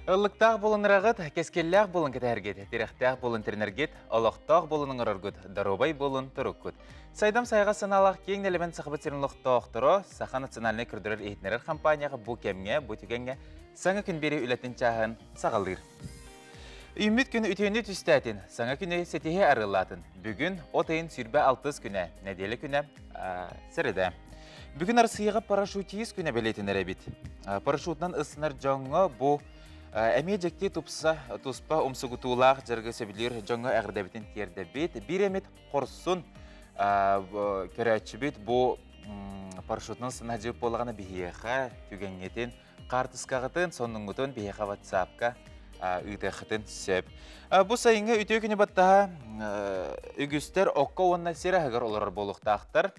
Ыллыктақ болын рағыт, кескелләқ болын кәтәргет, директәқ болын тернергет, олықтақ болын ыңырыргыт, даробай болын тұрықкыт. Сайдам сайға сыналақ кең нелебен сақыбы тернлықтақтыры, Саха национальный күрдірер ейтінерер компанияға бұ кемге, бұ түгенге саңа күн бері үләтін чағын сағалдыр. Үйміт күні үтейінді түстәтін, саңа күні сетеге арылатын. Бүгін отайын сүрбе 6 күні, неделі күні сіреді. Бүгін арсыйға парашютиіз күні бәлейтінер әбет. Парашютнан ысынар жоңы бұ әмейджекте тұспа ұмсығытулақ жарға сөбілер жоңы әғірдәбетін терді бет. Бір әмет қорсын көрәтші бет бұ парашютның сына жеп болғаны бейеға түгенетен қартысқағытын, сонның ұтын бейеға ватсапқа үйтіғытын сөп. Бұ сайынғы үтеу күні баттаға үгістер оққа онына сері ғығыр олар болуқтақтыр,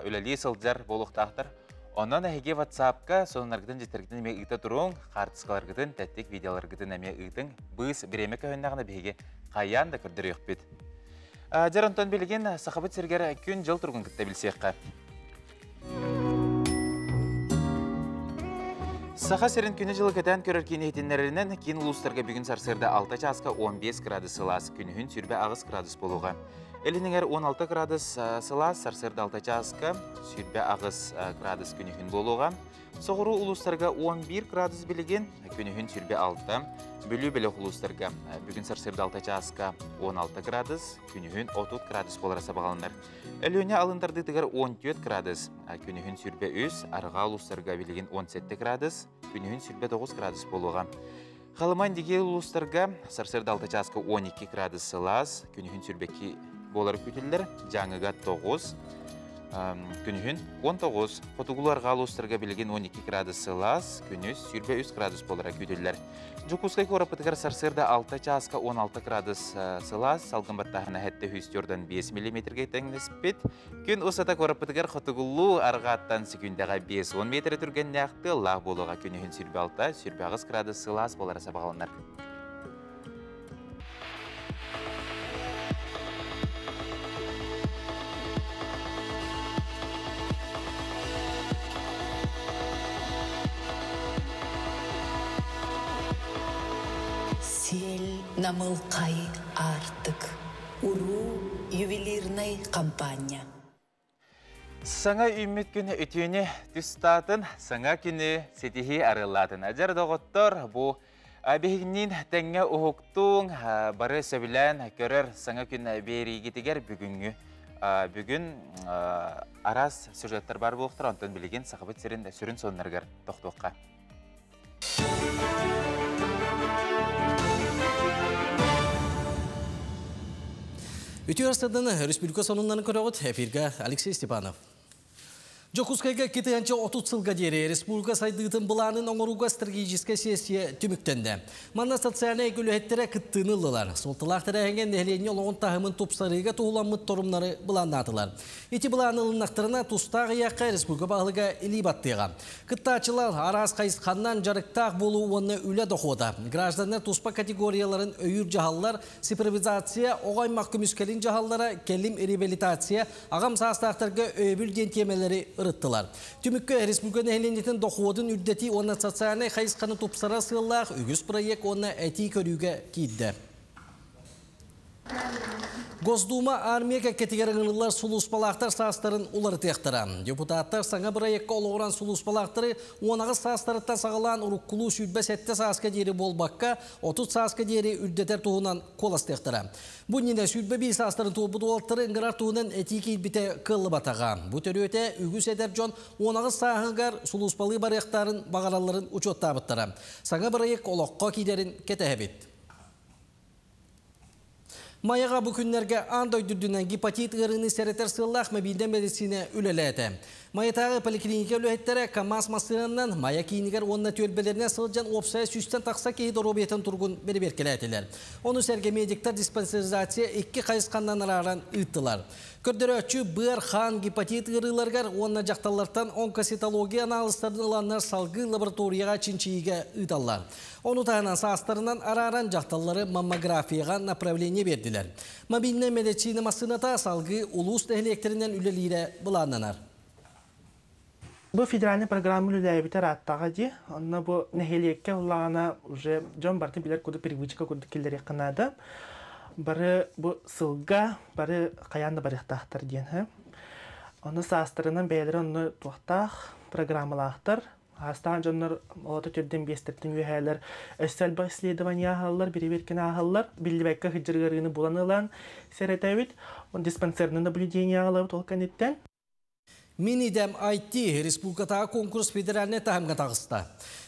үләлі сылджар болуқтақтыр. Онан әйге ватсапқа сонынарғытын жетергітін әме ұйта тұруң, қартысқаларғытын, тәттік видеоларғытын әме ұйтың бұйыз біреме көхіннағына бейге қаян да күрдірі өкпет. Жарантон білген сақабыт сергері күн жыл тұрғын күтті білсеққа. Саха серін күні жылы кәтән көрір кейін етінлерінен кейін ұлыстарға бүгін сарсырда 6 жасқа 15 градус сылас, күнігін сүрбе ағыз градус болуға. Әлініңер 16 градус сылас, сарсырда 6 жасқа сүрбе ағыз градус күнігін болуға. Соғыру ұлыстарға 11 градус білген күнігін сүрбе 6, бөлі-бөлі ұлыстарға бүгін сарсырда 6 жасқа 16 градус, күнігін 30 градус болара сабағалындар. Әліне алындарды тігір 14 градус, күнігін сүрбе 3, арға ұлыстарға білген 17 градус, күнігін сүрбе 9 градус болуға. Қалыман деге ұлыстарға сарсырда 6 жасқа 12 градус сылас, күнігін сүрбе болар күтілдер, жаңыға 9, күнігін 19, қотығыларға ұлыстарға білген 12 градус сылас, күніз сүрбе 3 градус болара күтілдер. Жүкускай қорапытығар сарсырда 6 жасқа 16 градус сылас, салғын баттағына әтті хүстерден 5 мм-ге тәңіспет. Күн осата қорапытығар қотығылу арғаттан секундаға 5-10 метр түрген нәқті лақ болуға күнігін сүрбе 6, сүрбе 9 градус сылас болара сабағалынар. Сел намылқай артық. Уру ювелирный компания. Саңа үміт күні үтіні түстатын, саңа күні сетихи арылатын. Әжер доғыттыр бұл бейгінен тәңе ұғықтың бары сөбілән көрір саңа күні берегетігер бүгін арас сюжеттер бар болуқтыр, онтын білеген сақыбыт сүрін сонынырғыр тоқтуққа. Үтіарстадың республика сонundan көріғыт эфирге Алексей Степанов. Жокускайга кетеянче 30 сылға дері республика сайдығытын бұланын оңыруға стратегическая сессия түміктенді. Манна социальный күліхеттері күттінылылар. Солтылақтары әңген нәхлене олығын тағымын топсарыға туғыламыд торымнары бұланатылар. Еті бұланылынақтарына тұстағы яққа республика бағылыға илі баттыға. Күттачылар арас қайысқаннан жарықтақ болу оны үлі доқуыда. Граждандар тұспа категорияларын өйір жағалылар, супервизация, оғай мақкүміскелін жағалылары, келім реабилитация, ағам састақтарға өйбілден темелері ырыттылар. Түміккі республиканы әйленетін доқуадың үрдеті оны социальный қайысқаны топсара сыллақ үгіз проект оны әти көріге кейді. Госдума армия кәкетігеріңілер сұлуспалақтар састарын улары тектірі. Депутаттар саңа проектқа олығыран сұлуспалақтары онағы састарыттан сағылан ұрыққылу сүйтбе сәтті сасқа дері болбаққа 30 сасқа дері үрдетер туғынан қолас тектірі. Бұннені сүйтбе бей састарын туғыды олықтары ұңғырар туғынан әти кейбіте қылы батаға. Бұ төрі өте үгіз әдер жон онағы сағыңғар сұлуспалы барияқтарын бағараларын ұчоттабыттары. Саңа проект олыққа кейдерін кетәбет. Маяға бүкінлерге андай дүрдінен гепатит ғырыны сәреттер сыллақ мәбейді медицина үлеләді. Маятағы поликлиника үләттері КамАЗ масырынан мая кейінігер онына төлбелеріне сылжан опсая сүстен тақса кейді робетін тұрғын бері беркеләтілер. Оны сәрге медиктар диспансеризация 2 қайысқаннан араран ұйттылар. Көрдері өтші бұр хан гепатит ғырыларғар онына жақталардан онкоцитология аналыстардың ұланлар салғы лабораторияға чинчиге ұйталар. Onu tağınan sağыстарынан араран жақталары маммографияға направление берділер. Мобильный медицина масыната салғы улус тәхлектерінен үлелері бұлананар. Bu federalный программа үләбитер аттага ди. Онна бу нехелекке улана уже жон барды билер куды привычка куды киллер якынады. Бары бу сылга, бары каянда барыктактыр ден. Оны састырынан бәйләре оны туактак программалактыр. Астан жоннор олата төрдөн бестердин үһәләр өстәл бу исследование аллар, биреберкен аллар, билбәккә хиҗргәргәне буланылан сәретәвит, он диспансерны наблюдение алып толканеттен. Минидем IT республикатағы конкурс федеральный тағымға тағысты.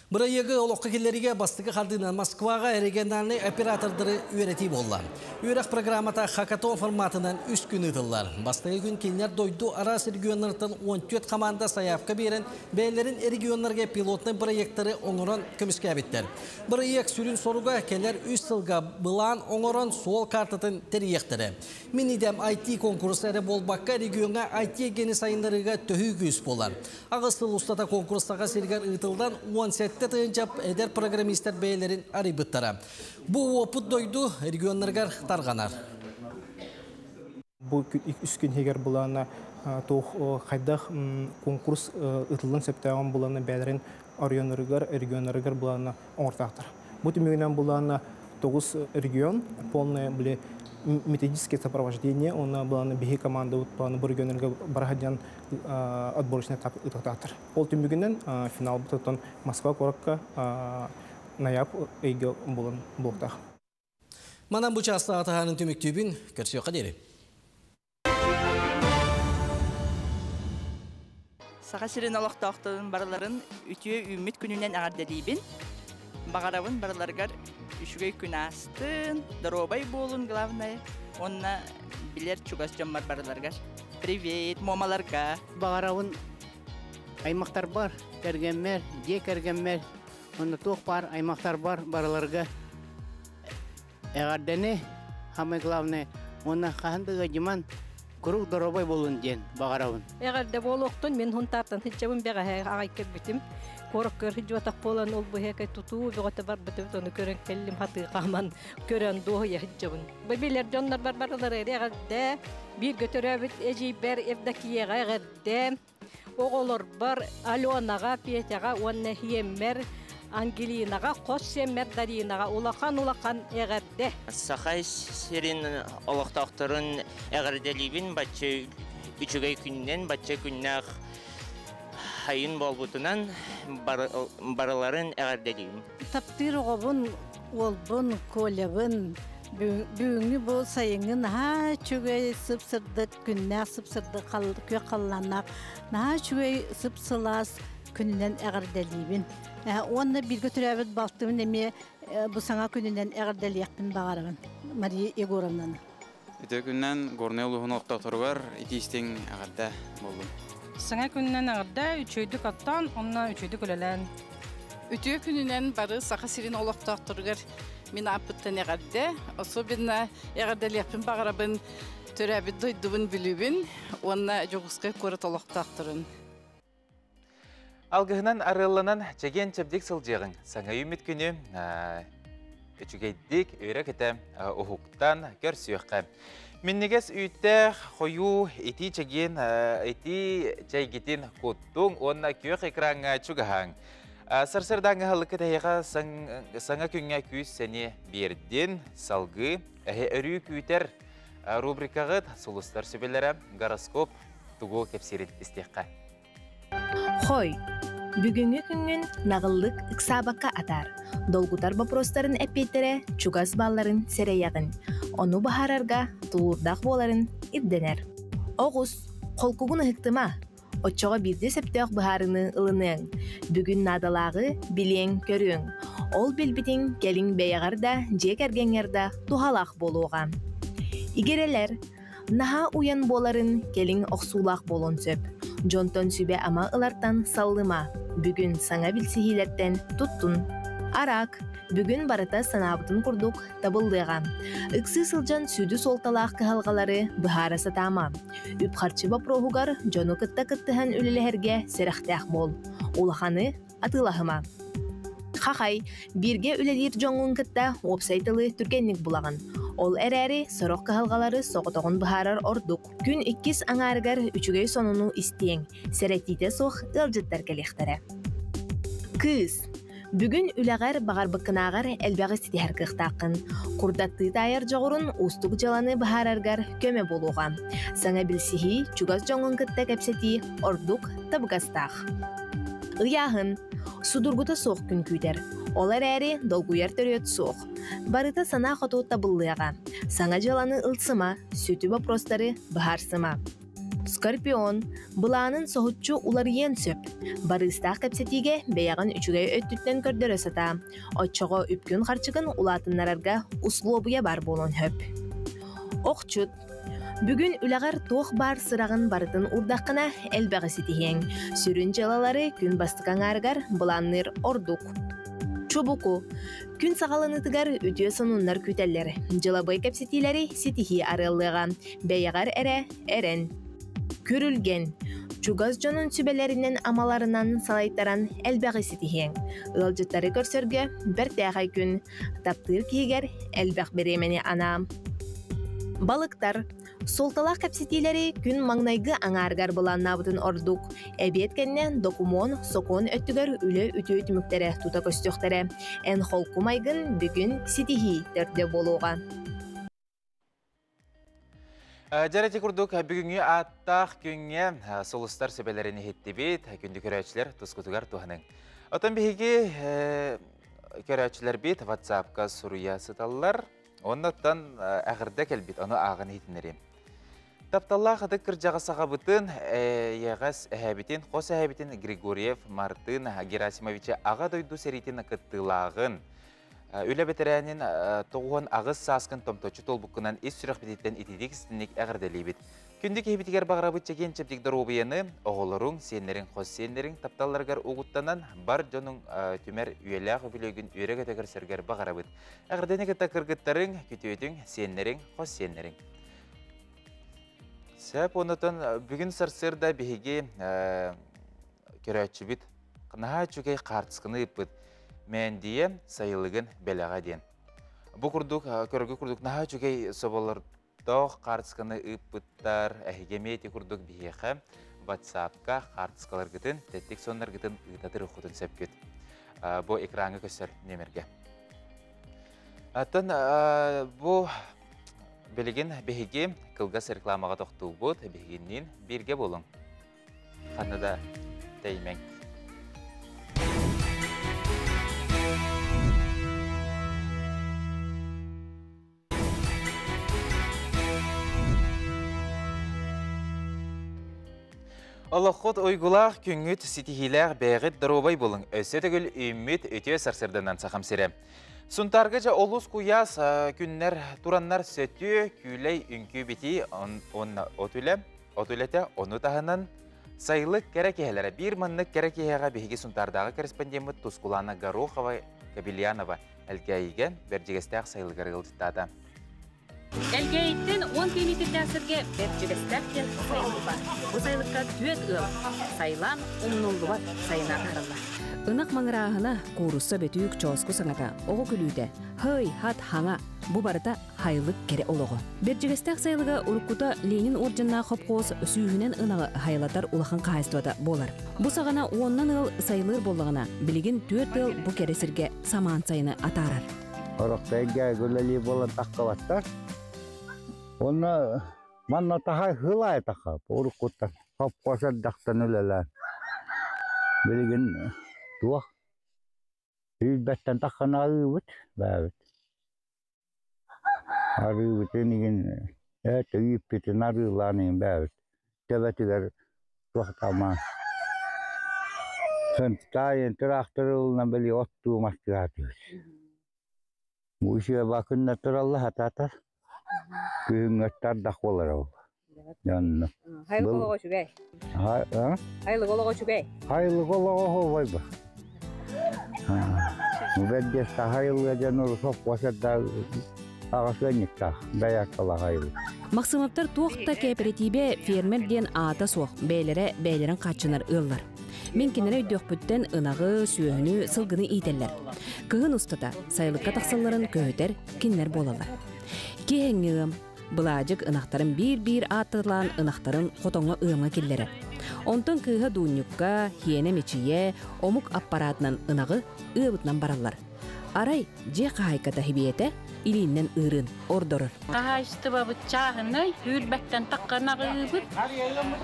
Бұрайығы олыққа келеріге бастығы қалдынан Москваға региональный оператордары үйреті болла. Үйрек программата хакатон форматынан 3 күн ұтылар. Бастығы күн келінер дойду арас регионлардың 14 команда саяпқа берін бәйлерін регионларға пилотны проекттары оңырын көміске әбеттер. Бұрайық сүрін соруға келер 3 сылға бұлан оңырын сол картатын терияқтыры. Минидем IT конкурсары болбаққа регионға IT гені сайындарыға төхі күз болар. Ағыстыл ұстата конкурстаға сергер ұтылдан 17 тыынчап эдер программистер бәйлерин арибыттара. Бу опыт дойду регионларга тарганар. Бу 3 күн хегер булана кайдах конкурс ытылын септаган булана бәйлерин регионларга булана ортактыр. Бу түмегенен булана 9 регион полное биле методическое сопровождение, он был на беге команды, он был региональный барахадян отборочный этап итоктатор. Ол түмігінен финал бұтытын Москва коракка наяп эйге болын болықтақ. Манан бұ часта атағанын түміктүйбін көрсеу қадері. Саға сирен алақтақтың барыларын үтіе үміт күнінен ағардадейбін. Бағарабын барыларғар үшігей күн астын, дробай болын главное. Онна билер чугас жаммар барыларғар. Привет, момаларға. Бағарабын аймақтар бар, кәргенмер, де кәргенмер. Онна тоқ бар, аймақтар бар барыларға. Әғардәне, хамай главное, онна қағындыға жыман күрік дробай болын ден бағарабын. Әғарда болуқтын, мен хұнтартын хиджабын бәға ағай кәббітім. Корок көр хиджуатак болан ол бу хекай тутуу бөгөтө бар битеп тону көрөн келлим хаты каман көрөн доо я хиджабын. Бебилер жоннор бар эрегде бир көтөрөбүт эжибер евдакиега эгерде оголор бар Алёнага Петяга онне хиеммер Ангелинага Коссеммер Даринага улахан эгерде. Сахай серин олоктокторун эгерделибин бачы үчүгөй күннен бачы күннак хайын болбутунан барыларын әгәрделейім. Таптыр оғабын, олбын, колебын, бүгінгі бұл сайыңын чөгей сып-сырдық күнне сып-сырдық көй қалланақ, чөгей сып-сылас күнінен әгәрделейбін. Онны біргі түрәбіт балтымын әме бұл саңа күнінен әгәрделейекпін бағарығын. Мария Егоровнаны. Өте күннен горнел ұғын оқтақтырғар, етестен әгәрді болдым. Саңа күнінен ағырда үчөйдік аттан, онна үчөйдік өлелән. Үтіе күнінен бары сақа сирин олықтақтырғыр мен апыттан әғарды. Особенно әғардалияқпен бағарабын төрәбі дойдыбын білубін, онна жоғысқай көріт олықтақтырын. Алғығынан арылынан чеген чәбдік сылжығын. Саңа үміт күні үчігейдік үйрек еті ұхуқтан көрсүйіққа. Миннегес үйті қойу еті чеген, еті чайгетін көттің, онна күйек экранға чүгіған. Сарсырдаңы ғылықы тәйіға саңа күнге күйіс сәне берден салғы, өрі күйтер рубрикағыд сұлыстар сөбелері гороскоп тұғу кепсерет істеққа. Хой, бүгінгі күнген нағылдық ұқсабаққа атар. Долгутар бапростарын әппетері чугас балларын сәрейяғын. Onu bahararga tuğurdaq boların ibdener. Oğuz, kolkugun ıhıqtıma. Oçoğa birde septiyaq baharını ılının. Bugün nadalağı bilen körüň. Ol bilbitin gelin beyagarda, jek ergengerda duhalaq boluğa. İgereler, naha uyan boların gelin oqsulaq bolon söp. Jonton sübe ama ılartan sallıma. Bugün sana bilsihiletten tuttun. Arak, bugün barata sanabıtın kurduk tabıldığam. Iksı sılcan südü soltalaq kıhalgaları bıhara satama. Üpxarçı baprohugar jonu kıtta-kıttahan üleleherge seraqtaq bol. Ulaxanı atılahıma. Xaqay, birge ülelir jongun kıtta websaytalı türkenlik bulağın. Ол әрәри сорок кахалгалары соғытоғын бұхарар ордук. Күн 2 аңаргар үчүгей сонуну истең. Сәрәтите соқ ылжыттар келектері. Кыз. Бүгін үләғар бағар бұқынағар әлбәғі сетихар қықтақын. Құрдатты тайыр жоғырын ұстық жаланы бұхараргар көме болуға. Саңа білсихи чугаз жоңын кітті кәпсети ордук табығастақ. Ыяғын. Судургута соқ күн күйдер. Олар әрі долгуяр төрет соқ. Барыта сана қоту табылыға. Саңа жаланы ылсыма, сөті бапростары бұхарсыма. Скорпион, бұланын соғытчу улар ен сөп. Барыстақ кәпсетиге бәяғын үчігей өттіттен көрдір өсата. Отчоға үпкін қарчығын улатынларарға услобуя бар болын хөп. Оқчут. Бүгін үләғар тоқ бар сырағын барытын урдаққына әлбәғі сетихен. Сүрін жалалары күн бастықан арғар бұланныр ордук. Чубуку. Күн сағалынытығар өтіе сонунлар күтәллер. Жылабай кәпсетилері сетихи арылыға. Бәяғар әрі әрін. Көрілген. Чугаз жонун сүбелерінен амаларынан салайттаран әлбәғі сетихен. Үлжыттары көрсөрге бір тәғай күн. Таптыр кейгер әлбәқ беремені ана. Балықтар. Солталақ кәпсетилері күн маңнайғы аңарғар бұлан набытын ордук. Әбеткеннен докумон, сокон өттігер үлі үті өтіміктері тута көстіқтері. Ән холкумайгын бүгін сетихи төрді болуға. Жареті күрдік бүгінгі аттақ күнге солыстар сөбелеріне хетті бейт, күнді көрәтшілер тұскутығар туғаның. Отын бейге көрәтшілер бейт WhatsApp-қа сұруя сыталылар, оннаттан әғірді кәлбет, оны ағын хетінерем. Тапталла қыдық кіржаға сағабытын, еғас әхәбетін, қос әхәбетін Григорьев, Мартын, Герасимовича аға дойду сәретін қыттылағын. Өлі бәтірәнін тоғуын ағыз сасқын томточы толбыққынан ес сүрек бететтен етедек істінік әғірдәлейбет. Күндік ебетігер бағырабыт чеген чептікдір обияны, оғылырың, сенлерің, қос сенлерің тапталларғар оғыттанан бар жоның түмер үйеләғ өбілегін үйрек өтігір сәргер бағырабыт. Әғірдәні кітті кіргіттарың, күтеудің, сенлерің, қос сенлерің. Сәп онытын бүгін сарсырда бейге көрәтші біт, қынаға чүгей қартысқыны үппіт. Мен дие сайылығын бәліға ден. Бұл көргі күрдік наға жүгей собалырдық қартысқаны үппіттар әхегеметі күрдік бейеқі WhatsApp-қа қартысқалар күтін, тәттік сонлар күтін ұйтатыр ұқытын сөп күт. Бұл экранғы көсір немерге. Атын бұл білігін бейге қылғас рекламаға тоқтуы бұд, бейгеннен берге болың. Қанада тәймен. Олыққыт ойгулақ күнгіт сетихиләғ бәғіт дұробай болың. Өсі түгіл үммет өте сарсырдынан сақам сірі. Сұнтарғы жа олыс құяс күннер тураннар сөті күйлей үнкі беті отулеті оны тағынан сайлық кәрәкеғелері. Bir мұнлық кәрәкеғеға бейге сұнтардағы корреспондемет Тускулана Горохова Кабильянова әлгәйген бәржігестәқ сайлығыр ғылдықтады. Әлгейттен 10 километрден сірге бәржігістәктен сайлы бар. Бұл сайлыққа түйет ұл, сайлан ұмнылды бар сайына қарылы. Инак маңырағына қуырысы бетүйік чооску саңата, оғы күлүйді. Хай, хат, хаңа, бұ барыта хайлық кере олығы. Бәржігістәк сайлыға ұрыққыта Ленин орденна қопқоз сүйінен ынағы хайлатар улахан қайыстуада болар. Бұ сағана 10 ыл сайлыр болығына, білігін 4 ыл бұ кересірге саман сайыны атарар. Ұрықтайға гүләлі болан таққалаттар. Оны манна тахай хылай тақап, ұрыққыттан, қопқосад дақтан өлелән. Білігін туақ. Үйбәттен таққан арығыт, бәбіт. Арығытын еген әті үйіппетін арығыланын бәбіт. Төбәтігер туақтама. Сынтайын тұрақтырылынан білі оттуы мастыратығыз. Мұшыға бақынна тұралла хататар. Күйін өттар дақ болар ол. Хайлы қолығы жүгәй? Хайлы қолығы жүгәй? Хайлы қолығы олай ба. Мүбәддесті хайлыға жаныр соқ басадда ағасынықтақ, бәяққала хайлы. Мақсымаптар туақта кооперативе фермерден ата соқ, бәйлерін қатшынар ыллар. Мен кенері өйдөқпүттен ынағы, сүйіні, сылғыны ителлер. Кығын ұстата, сайлыққа тақсаларын көйтер, кенлер болалар. Кехеңгем, былажык ынақтарын bir атылан ынақтарын қотоңа ыңа келлері. Онтон кыға дуынюкка, хиене мечие, омук аппаратынан ынағы ыбытнан баралар. Арай, же қайката хибиете, илиннен ырын, ордорыр. Қағайсты бабы чағынай, үрбәктен таққанағы ұбыт.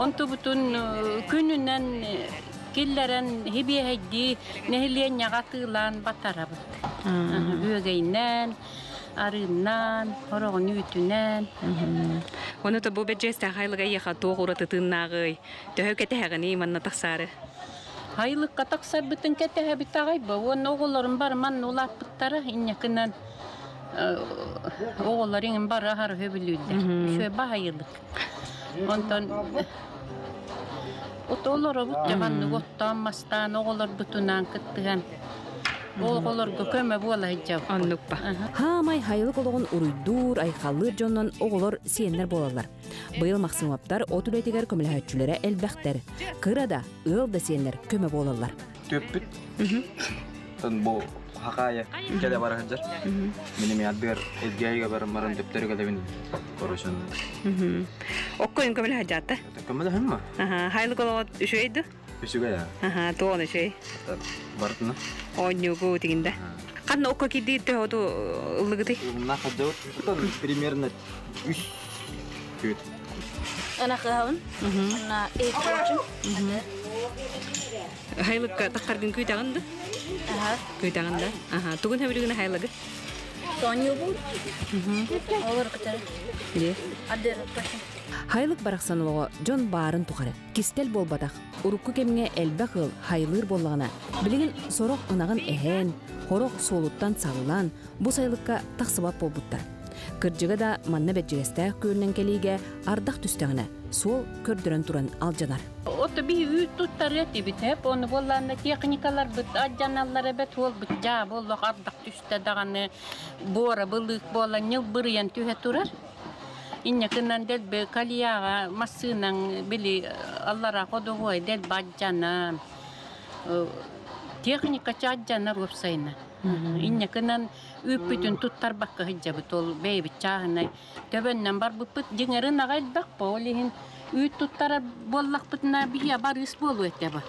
Онты бұтын күнінен келлерін хибиехейді, нәхілен яғатылан батара бұт. Өгейнен, арыннан, хорогын үйтінен. Оны да бұл бәджесті қайлыға еқа тоғыры тұтыннағы, төхі кәтіғіні иманна тақсары. Хайлыққа тақсар бұтын кәтіғі біт ағай ба, оны оғыларын бар ман олап бұттары, инекінен оғыларын бар ағар хөбілілді. Шөй ба хайылық. Онтан отолары бұт жабанны оттан мастан оғылар бұтынан күттіген. Оғыларға көмі бола жау. Аннықпа. Хамай хайылық олығын ұруйдур, айқалыр жоннан оғылар сиенлер болалар. Бұйыл мақсымаптар отулетігер көміләхәтчілері әлбәқтер. Қырада ұлда сиенлер көмі болалар. Төппіт. Бұл хақайы кәді бараған жар. Менің адбер әдгейге барым төптері кәдебін көрішін. Оққойын көміләхәтчаты? Көміләхән ма? Хайылық олығын үшейді? Үшіге я. Тоғын үшей. Бартына? Ойнюгу дегенде. Қанна оққа кеді төғоду ұлығыды? Нақа дәуір, примерно 3 көт. Ана қағын, ана өчін. Хайлыққа таққарғын көйтағынды? Көйтағында. Тұғын әбілігіні хайлығы? Тоғын олар күтәрі. Адыр қашын. Хайлық барақсанылығы жон барын тұқары. Кистел болбадақ, ұрыққы кеміңе әлбәқ ғыл хайлыр болғана. Білігін сороқ ұнағын әхен, қороқ солуттан сағылан, бұл сайлыққа тақсыбап болбұттар. Кіржігі да манна бәджігестәқ көрінен келейге ардақ түстәғіне, сол көрдірін тұран алжанар. Оты бей үй тұттар әті бітіп, оны болғанда техникалар бұт, аджаналар әбет ол бұт, жа болық ардақ түсті дағаны бора бұлық бола, нел бұрыян түйе тұрар. Иннекінен дәл бі калияға масынан білі аллара қодығой дәл баджана техника чаджана рөпсайна. Иннекінен үппітін тұттар баққа хиджабыт ол бәйбіт чағынай. Төбеннен бар бұппыт жеңерін ағайд бақпа олейін үй тұттара боллақ бұтына бия бар үс болу өте бар.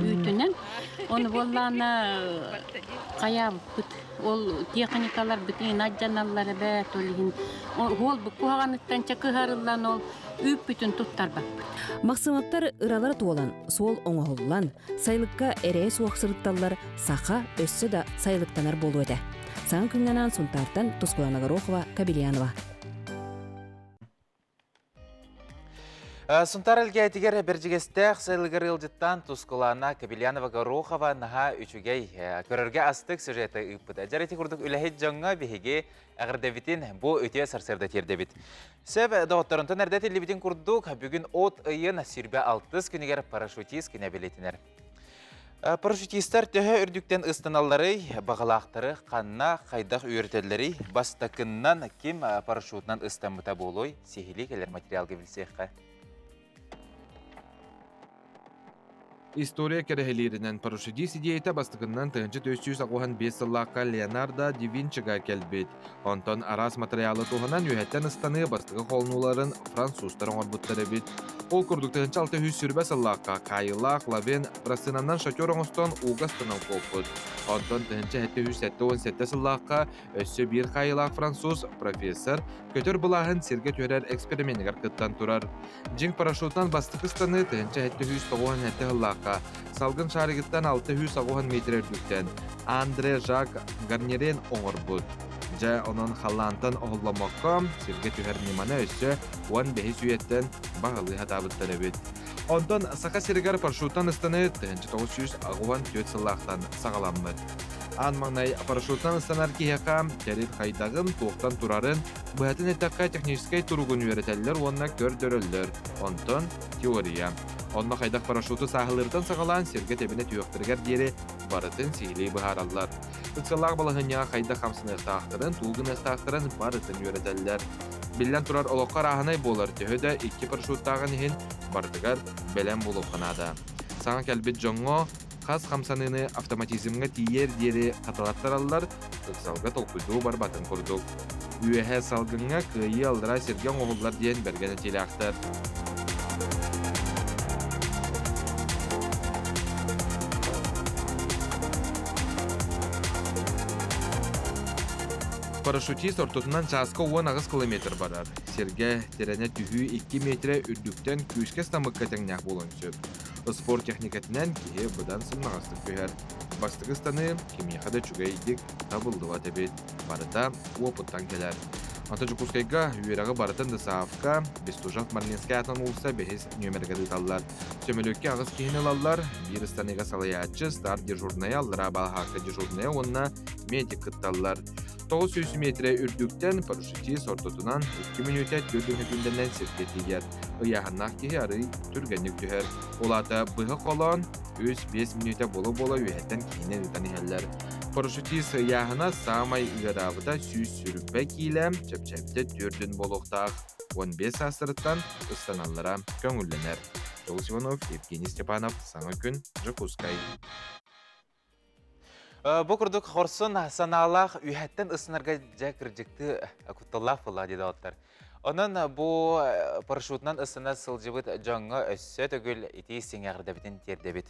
Үйтінен оны боллағына қая бұт. Ол техникалар бүтін аджаналары бәт олейін. Ол бұ қуағаныттан чақығарылан ол үп бүтін тұттар бақ. Мақсымаптар ұралар туолан, сол оңығылан, сайлыққа әрее суақсырытталар сақа өссі да сайлықтанар болу өді. Саң күнганан сұнтартан Тұскулана Горохова, Кабелянова. Сұнтар әлге әтігер біржігестәқ сайлығыр үлжіттан Тұскулана, Кабелянова, Горохова наға үшігей көрерге астық сюжеті үппіді. Жареті күрдік үләхет жаңға бігеге әғірдәвітін бұл өте сарсырды тердәвіт. Сөп доғыттарынтын әрдәті лебетін күрдік бүгін от ұйын сүрбе 6 күнігер парашютист күне білетінер. Парашютистер төхі үрдіктен ұстаналары, бағалақтары, қанна, қайдақ үйіртелері, бастақыннан кем парашютынан ұстанмыта болуй, сехілі келер материалға білсеққа. История керехелеринен парашютист идеята бастығынан тыңчы 495 сыллаққа Леонардо да Винчиға келбет. Онтон арас материалы туғынан үйәттен ұстаны бастығы қолнуларын французтарын орбуттары бет. Ол күрдік тыңчы 600 сүрбе сыллаққа Кайылақ, Лавен, Брасынанан шатер оңыстан уғастынан қолпыд. Онтон тыңчы 717 сыллаққа өссі бір Кайылақ француз профессор көтір бұлағын серге төрер экспериментігер күттан тұрар. Жинг парашютынан бастық ұстаны тыңчы 797 сыллаққа салгын шарығыттан 600 метр өрдіктен Андре Жак Гарнерен оңыр бұд. Жа onun халантын оғылламаққа серге түйер неманы өссі 15 үйеттен бағылы хатабыттан өбет. Онтон сақа сергер парашюттан ұстаны 904 сыллақтан сағаламмыд. Анмаңнай парашюттан ұстанар кейеқа кәрір қайдағын тоқтан тұрарын бұхатын әттаққа техническай тұрғын үйретелілер онына көрдірілдір. Онтон теория. Онна қайдақ парашюты сағылырдан сағалан серге тебіне түйіқтіргер дері барытын сейлей бұхаралар. Үксалақ балығыня қайдақ қамсын ұстақтырын, туғын ұстақтырын барытын үйретелілер. Білден тұрар олыққа рағынай болар түйіді 2 парашюттағын ехін бардығар бәлем болу қанады. Саңа кәлбет жоңға қаз қамсаныны автоматизмға тиер дері қаталаттар алылар, үксалға толқыду бар батын құрдық. Üehe salgınga kıyı aldıra sergen oğullar diyen bergene teleaktır. Парашютист ортотунан часка 10 километр барар. Серге терене түхүү 2 метре үрдүктен күйіске стамыкка теңнях болон сөп. Спорт техникатынан кие бұдан сымнағастық күйер. Бастығы станы кемияқада чүгейдік табылдыва тебет. Барыта опыттан келер. Anta Жукускайга үйерағы барытын дысаавка Бестужат Марлинский атан улса бехес нөмергады таллар. Сөмелөкке ағыз кейінел аллар, бір станыға салаячы старт дежурная аллара балхақы дежурная онна медик кытталлар. 900 метре үрдіктен парашютист ортотунан 2 минута төрдің хүнденен сеткетігер. Ұяғаннақ кейі ары түргенік түхер. Олата бұғы қолан 5 минута болу-болу үйеттен кейінен ұтаны әллер. Парашютист ұяғына самай ұғырабыда сүйіз сүріппе кейлі, чәп-чәпті түрдің болуқтақ. 15 асырыттан ұстаналыра көңілленер. Жолс Иванов, Евгений Степанов, Саңа күн, Жукускай. Бұл күрдік қорсын саналақ үйәттен ұсынарға жәкіржікті күтталақ бұла деді оттар. Onun bu парашютынан ысына сылжыбыт жаңы өссі түгіл ити сеңәғірдебітін тердебіт.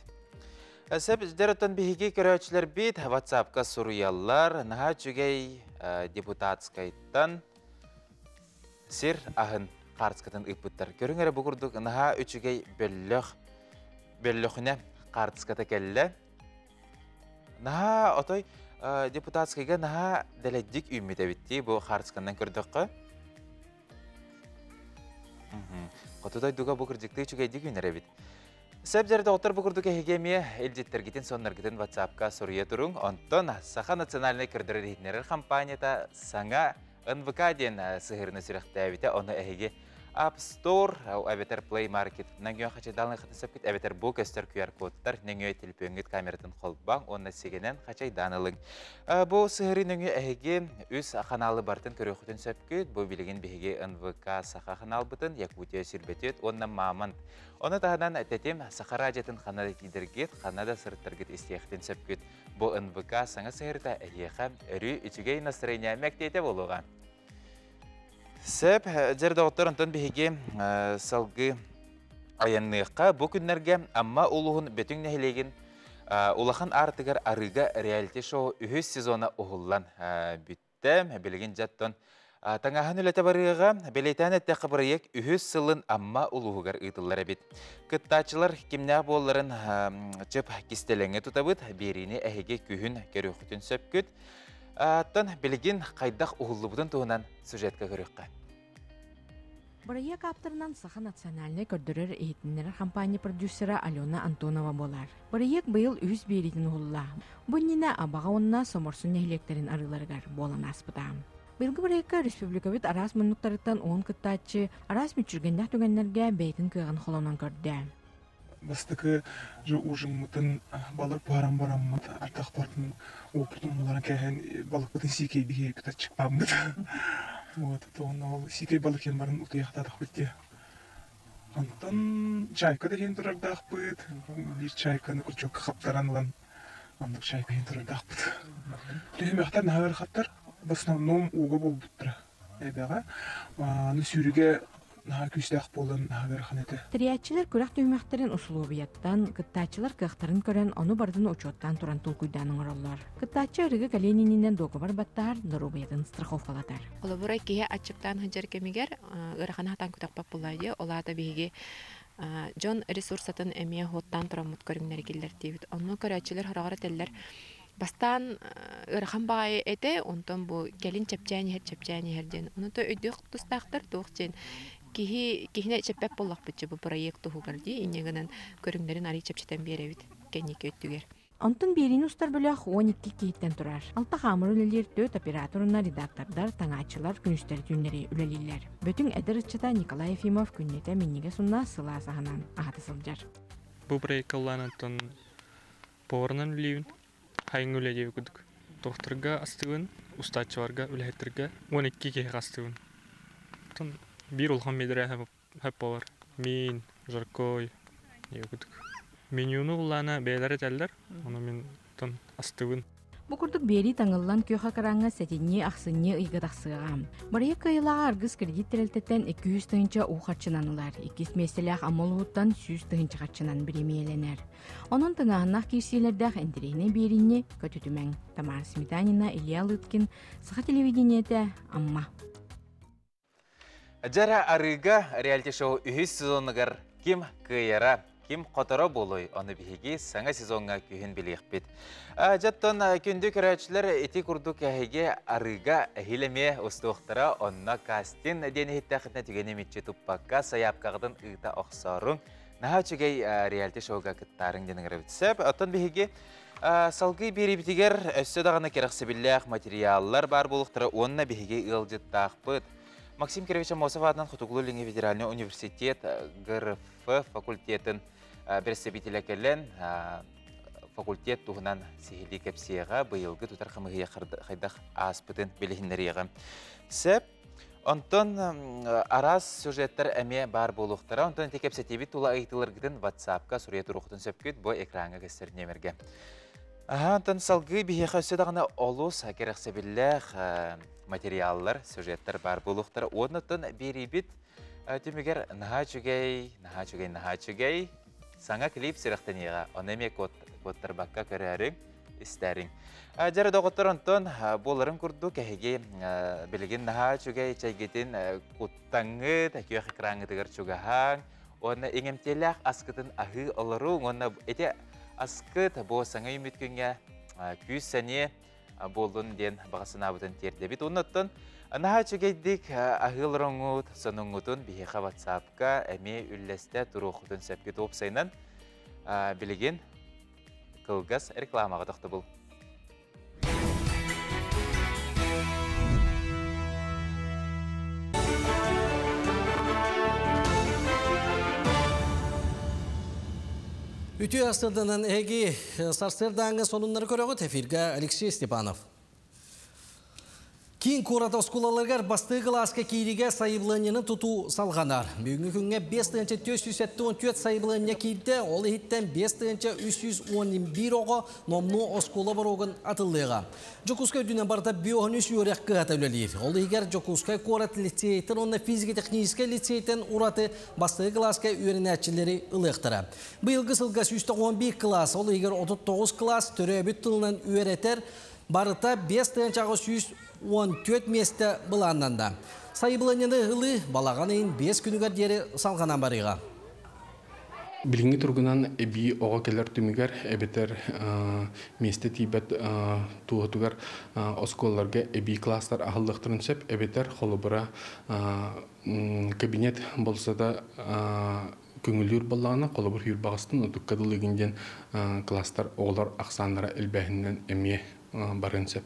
Сәп дәріттен бейге көрәчілер бейт, WhatsApp-ка сұруялар, наға жүгей депутатскайттан сир ағын қартыскатын ұйпыттар. Көріңері бұл күрдік наға үчігей бөліғіне қартыската кәлі. Наға отой депутатскайға наға дәләддік үймедебітті бұл қартыскандан көрдіққа. Қотудай дуға бұқырдікті үчігейді күнері бит. Сәп жәрді отыр бұқырдығы хегемия әлдеттергетін соннаргетін WhatsApp-ка сұрыя тұрың. Онтон Саха национальный көрдірі рейтінері компанията саңа НВК ден сығырыны сүріқті әбеті. Оны әйге App Store, әбетер Play Market. Нәңгеуін қачайдалын қытын сөпкет әбетер бұл көстер QR кодтар. Нәңгеуі телпөңгет камератын қолбаң. Оны сегенен қачайданылың. Бұл сығыры нәңгеуі әйге үз қаналы бартын көрі құтын сөпкет. Бұл білеген бейге НВК Саха қанал бұтын, Якутия сүрбетет, оны мамант. Оны тағынан әтетем Сахара әжетін қанады кедергет, қанада сұрыттаргет істеқтен сөпкет. Бұл НВК саңа сығырда әйеға үрі үчігей настроения мәктейте болуға. Сәп, жерді оттар онтан бейге салғы аянныqqa бұл күннерге амма улуғын бөтің нәхілеген улахан артығар арыға реалити шоу үхіз сезона ұғылан бүттім, білген жаттон. Таңахан үләті барыға белейтән әттәқі барыек үхіз сылын амма улуғығар ұйтылар әбет. Күттачылар кемнәқ болларын чөп кестеліңі тұтабыд, беріне әйге күйін көрі құтын сөпкүт. Аттан білген қайдақ ұғылы бұдың туғынан сюжетка көріққа. Барыя каптырынан Саха национальный көрдірер ейтінлер компания продюсера Алена Антонова болар. Барыек бұйыл үз беретін ұғылла. Бұннина абаға онына соморсын нәхілектерін арыларғар болан аспыдам. Білгі барыекка республикавит арас мұнықтарыттан оң күттачы арас мүчіргендақ түгенлерге бәйтін күйған қолауынан көрді. Бастықы ұжымытын балық барам-бараммыд, артақ бартын опытын оларын кәйін балық бұтын сикей біге күтат шықпамыд. Сикей балық ен барын ұтыяқтадық бітте. Антон чайка деген тұрардақ бұд, бір чайканы күрчөк қаптаран ұлан, андық чайка ен тұрардақ бұд. Лехемяқтар нағыр қаттар, в основном уға бол бұттыра. Әбәға, нүсүріге күстәқ болын нағыр қанеті. Триятчылар күрәқ түймәқтерін ұсылу бияттан, кыттачылар кықтарын көрен оны бардын учоттан туран тұл күйданың оралар. Кыттачы ырығы каленининен договор баттар, дұру биятын страховкалатар. Олабырай кейе атчыптан хыджар кемигер, ыраханақтан күтақпақ бұлайды, олады бейге жон ресурсатын әмия хоттан тұрамыт көріңнер келдер дейбіт. Оны көрәтчілер харағары тәлілер бастан ырхан бағай әті, онтан бұл келін чәпчәні херден. Оны то өйдіқ тұстақтыр, тоқчен. Кихіне чәппәп болақ бүтчі бұл проекты хугарди, инегінен көріңдерін ари чәпчетен беревит, кәнеке өттігер. Антон берин устар бөләқ 12 кейттен тұрар. Алта қамыр үлелер 4 операторына редактордар, таңачылар, күністер түнлері үлелелер. Бөтің әдір ұтчыта Николай Ефимов күннеті меннеге сұнна сыла сағынан ағаты сылжар. Бұл проекты ұлан Антон поварынан үлейін, хайың үлелеу күдік. Тоқтырға астығын, ұстатчыларға үләйттірға 12 кейк астығын. Bir olhan medre hep var. Min, Жаркой, ne gördük. Menüyü ulana beyler eterler. Onu min ton astıvın. Букурдук бери таңыллан күйха караңа сәтенне ақсынне ыйгадақсыға. Бария кайылаға аргыз кредит тәрелтеттен 200 тыңча уқатчынанылар. 2 меселях амолуыттан 100 тыңча қатчынан біремеленер. Onun тыңағынақ кейсилердәқ әндірейіне беріне көтүтімен. Тамара Сметанина, Илья Лыткин, Саха телевидениеті, Амма. Жара арыга реалити шоу үхіс сезонығыр ким кыйара, ким қотара болой, оны бігеге саңа сезонға күйін білеқ бет. Жаттон күнді көрәтшілер еті күрдік әйге арыга әхілеме ұстуқтыра, онына кастин дені хеттақытына түгені метче тұппаққа саяпқағдың ұйта оқсарың. Наға чүгей реалити шоуға күттарын деніңір бітсіп, оттан бігеге салғы бері бітігер өсі дағына керіқсі біліғ материаллар бар болуқтыра, онына бігеге ұлжыттақ бұд. Максим Кирович Амосов атынан Құтуғылы Леңе Федеральный университет ГРФ факультетін берсебетілі кәлін факультет туғынан сихилі кәпсияға бұйылғы тұтар қамығы қайдақ аспытын белігіндеріға. Сәп, онтон арас сюжеттер әме бар болуқтыра, онтон текепсетебі тула айтылырғыдың WhatsApp-қа сүрия тұруқтың сөпкет бұ экранға кәстеріне мерге. Онтон салғы бігеға өсі дағына олус керексебілләқ материаллар, сюжеттер бар болуқтыр. Однытын бері-бит түмігер наға чүгей саңа клип сирақтаныға. Онеме коттар баққа көрәрің, істәрің. Жары доғыттыр онтын болырын күрді кәхеге білген наға чүгей чайгетін құттаңы, тәкүйек экраңы тігір чүгіғаң. Оны еңемтеләқ асқытын ағы олырың. Оны әте асқыт бұл саңа үміткінге күйіс сәне болдың ден бағасын абытын тердебет. Оныттын, наға чүгейдік ағылырыңыт, соныңытын бейеға WhatsApp-қа әме үлләсті тұруқытын сөпкет опсайынан білеген қылғас рекламаға тоқты бұл. Үтü астырдынан әге сарсырдаңы сонунлары көріғі тәфирге Алексей Степанов. Кейін қорат оскулаларғар басты класска кейриге сайыбланияны тұту салғанар. Бүгінгі күнге 5-4 сайыблания кейді, ол ехіттен 5-311 оғы номну оскула бар оғын атылдыға. Жокускай дүнен барда биоғын үш өрек қығат өлелер. Ол егер Жокускай қорат лицейтін, онна физико-техническай лицейтін ураты басты класска үйренәтчілері ұлықтыра. Бұйылғы сылға 111 класс, ол егер 39 класс түрі бүт тылынан үйретер, барыта 5-14 месті бұланнанда. Сайыбланияны ғылы балаған ең 5 күнігер дері салғанан барыға. Білінгі тұрғынан әбі оға келер түмігер әбетер месті тейбет туғытығар осколларға әбі класстар ағылдықтырын сөп әбетер қолыбыра кабинет болса да көңілдер болағына қолыбыр үйір бағыстың ұтыққадылығынден класстар оғылар ақсанлара әлбәхінен әме барын сөп.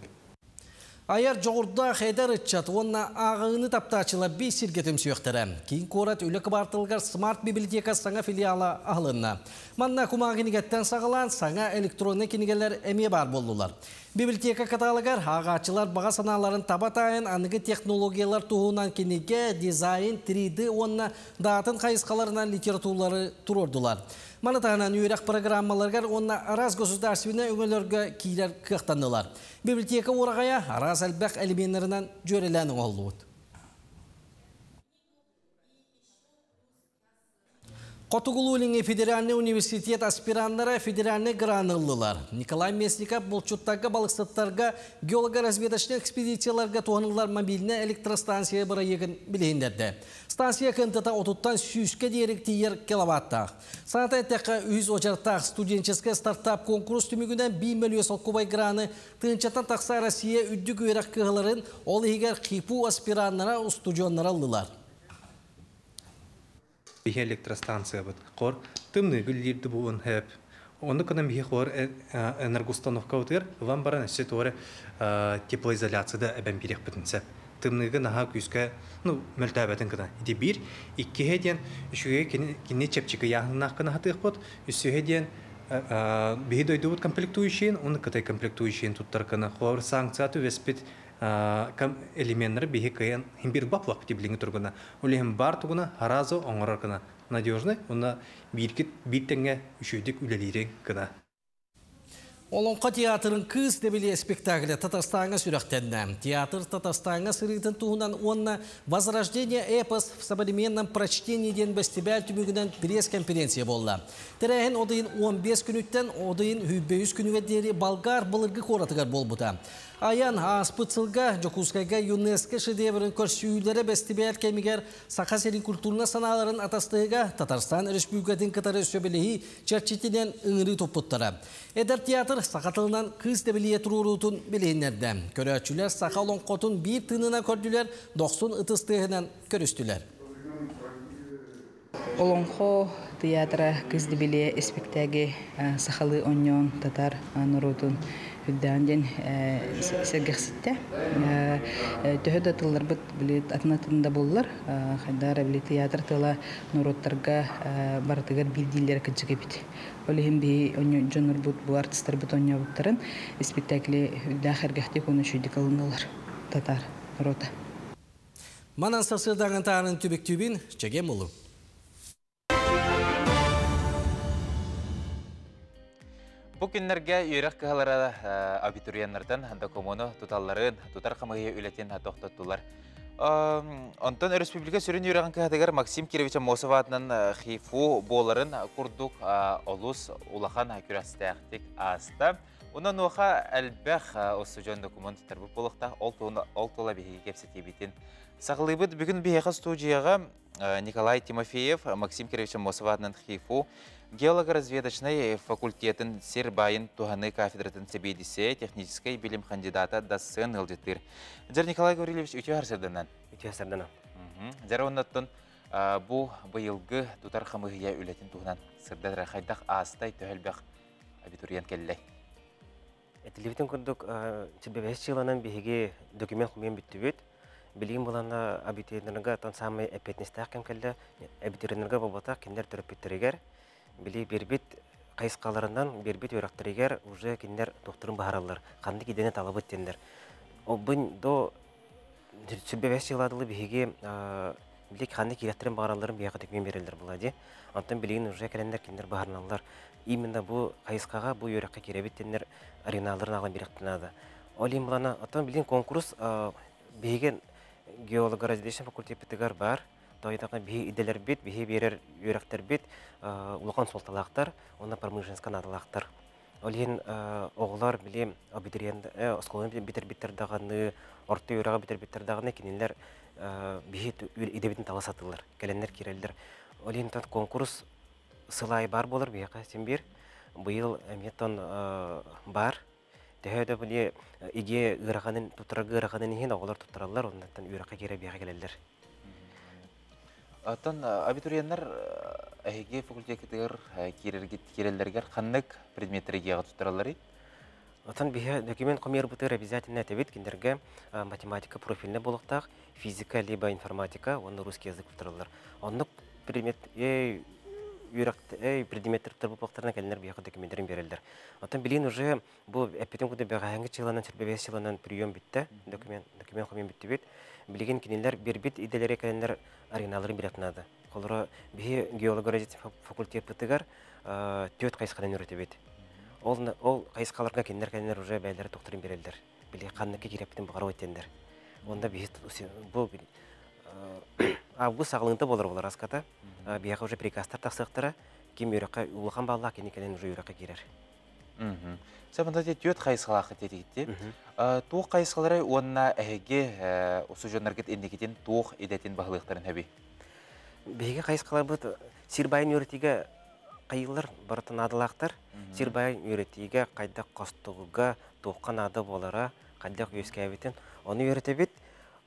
Аяр жоғырда қайдар ұтчат, онна ағыны таптачыла бей сергетім сүйіқтірі. Кейін қорат үлікі бартылғар смарт библиотека саңа филиалы ағылынна. Манна күмағынігеттен сағылан саңа электронны кенігелер әме бар болдылар. Библиотека каталығар ағачылар баға саналарын табатайын анығы технологиялар туғынан кенеге дизайн 3D онна датын қайысқаларынан литературалары тұрордылар. Манатағынан үйрек программаларғар онна араз государственны өңелерге кейлер қықтандылар. Библиотека орағая араз әлбәқ әлеменлерінен жөреләнің олуыд. Котугулулинге Федеральный университет аспиранттары федеральный граныллылар. Николай Месников болчуттағы балықсаттарға геолого-разведочный экспедицияларға туғанылар мобильный электростанция бұра егін білейіндерді. Станция кентата отуттан сүйіске дерек тейер киловаттақ. Саната әттәқі үйіз очартақ студенческе стартап конкурс түмігінен 1 миллион солқубай граны тыңчатан тақса Россия үдді көйрек кығыларын ол егер қипу аспиранттара студионлар алылар. Бихе электростанция бит. Қор тымны гүллерді буын хэп. Оны кынан бихе қор энергоустановка утыр, вам баран әсет оры теплоизоляцияда әбән берек бітінсі. Тымныгы наға күске, мөлтәбәтін кына. Иди бір, иккеге ден, үшіге кені чепчігі яғыннақ кына хатық бұд, үсіге ден бихе дойды бұд комплектующиін, оны кытай комплектующиін туттар кына. Қор санкцияту веспет элементтері бихе кайын химбир баплақ тиблингі тұрғына. Олеген бар тұғына харазы оңырар кына. Надежный, оны біртенге үшүйдік үлелерен кына. Олонқа театрын кыз дебеле спектаклі Татарстанға сүрақтенді. Театр Татарстанға сырытын туғынан онна «Возрождение эпос в современном прочтении» ден бәстебәл түмігінен пресс-конференция болды. Тәрәйін одайын 15 күніттен одайын 100 күніге дері Болгар бұлырғы қоратығар бол бұта. Аян аспыцылға Жокускайға ЮНЕСКО шедеврын көрсүйілері бәстебәл кәмігер Сақа-Сери культурна саналарын атастығыға Татарстан Республикатын кытары сөбелеғі чәрчетінен ұңыры топпыттары. Эдер театр Сақатылынан кыз дебелие тұрурутун білейінерді. Көрәтшілер Сақалон қотын бір тынына көрділер, 90 ытыстығынан көрістілер. Олонхо театра кыз дебелие спектаги Сақалы оньон татар нұрутун Үддәнден сәргәқсітті. Төхеді тыллар бұд білет атынатында болылар. Қайдары білет театр тыла нұроттарға бартығар білдейлер күджіге біт. Олығын бей жоныр бұд, бұл артистар бұд оңя бұттарын спектаклі үдді қәргәқте көні шүйді қалыңалар. Татар нұроты. Манан сасырдағын тағының түбік-түбін чәгем олу. Бұл күнлерге үйрек кығалары абитуриянлардан документу тұталларын, тұтар қамығы үлетен тоқтаттылар. Онтан республика сүрін үйреген кығадығар Максим Кировича Мосова атынан хифу боларын күрдік олыс улахан күрәстәқтік аста. Онан оға әлбәқ осы жон документ тұрбып болықта ол тола бейге кепсеті бетін. Сағылыбыд бүгін бейеға студияға Николай Тимофеев, Максим Кировича Мосова атынан хифу Геолого-разведочный факультетін Сербайын туғаны кафедратын себейдісе техническай білім кандидата Дасын Ылжеттір. Жар Николай Гаврилевич өте арсырдынан? Өте арсырдынан. Жар оннаттын бұл бұйылғы тұтар қамығыя үлетін туғынан сырдадыра қайдақ астай төхілбәқ абитуриент келілей. Әтілевітін күрдік чебебес жыланан бейге документ құмен бүтті бет. Білген болана абитуриентлерге тон самай әпетнестәқ кем келді. Абитуриентлерге болбатақ кендер түріп біттерегер. Біле бербет қайысқаларынан бербет өрақтырегер уже кендер тоқтырын бағаралар. Қанды кедені талабы өттендер. Бұн до сүббебес жыладылы бейге білек қанды керектерін бағараларын бейға төкмен берелдер болады. Антон білеген уже кәлендер кендер бағарналар. Именно бұл қайысқаға бұл өраққа керебеттендер ареналарын ағын беректінады. Ол ең бұлана, антон білген конкурс бейген геолого-разведочный факультетігер бар. Тойдаққа бейі иделер бет, бейі берер өректер бет, ұлған солталақтар, оны промышленскан адылақтар. Олен оғылар білем абитуриент осколын бітер-бітер дағаны, орты өраға бітер-бітер дағаны кенелер бейі идебетін таласатылар, кәленлер керелдер. Олен конкурс сылай бар болыр бейіға сен бер, бұйыл әметтон бар. Тәхәді біле иге ғырағанын, тұттырағы ғырағанын еген оғылар тұттыралар, оннаттан өраққа кере бейіға келелдер. Атын абитуриенттер әйге факультетігер керелдергер қаннық предметтерге тұттыралары? Атын бейі документ қомер бұтыр обязательно әтебет кендерге математика профиліне болықтақ, физика, либо информатика, оны русский язык тұттыралар. Онық предметтер тұтыр бұлықтарына кәлінер бейіға документтерін берелдер. Атын білейін уже бұл әппетін күді бәғайыңғы жыланан, сәрбебес жыланан прием бітті, документ қомен бітті бет. Білеген кенелер бербет иделері кәлендер ареналарын беретінады. Қолыра бейі геолого-разведочный факультет бұтығар төт қайысқадан өреті бет. Ол қайысқаларға кенелер уже бәлері тоқтырын берелдер. Біле қанныққа керептен бұғару өттендер. Онда бейі бұл сағылыңды болыр олар асқата. Бейіға уже прикастар тақсықтыра, кем өріққа ұлыған балла кенекелен уже өріққа керер. Сәбінде төт қайысқалақы тетігітте. Туық қайысқалары онына әйге осы жонаргет ендекетін туық едетін бағылықтарын әбей? Бейге қайысқалар бұд Сирбайын өретіге қайылар барытын адылақтар. Сирбайын өретіге қайдақ қостығыға туыққан ады болара, қайдақ өске әбетін. Оны өреті бет,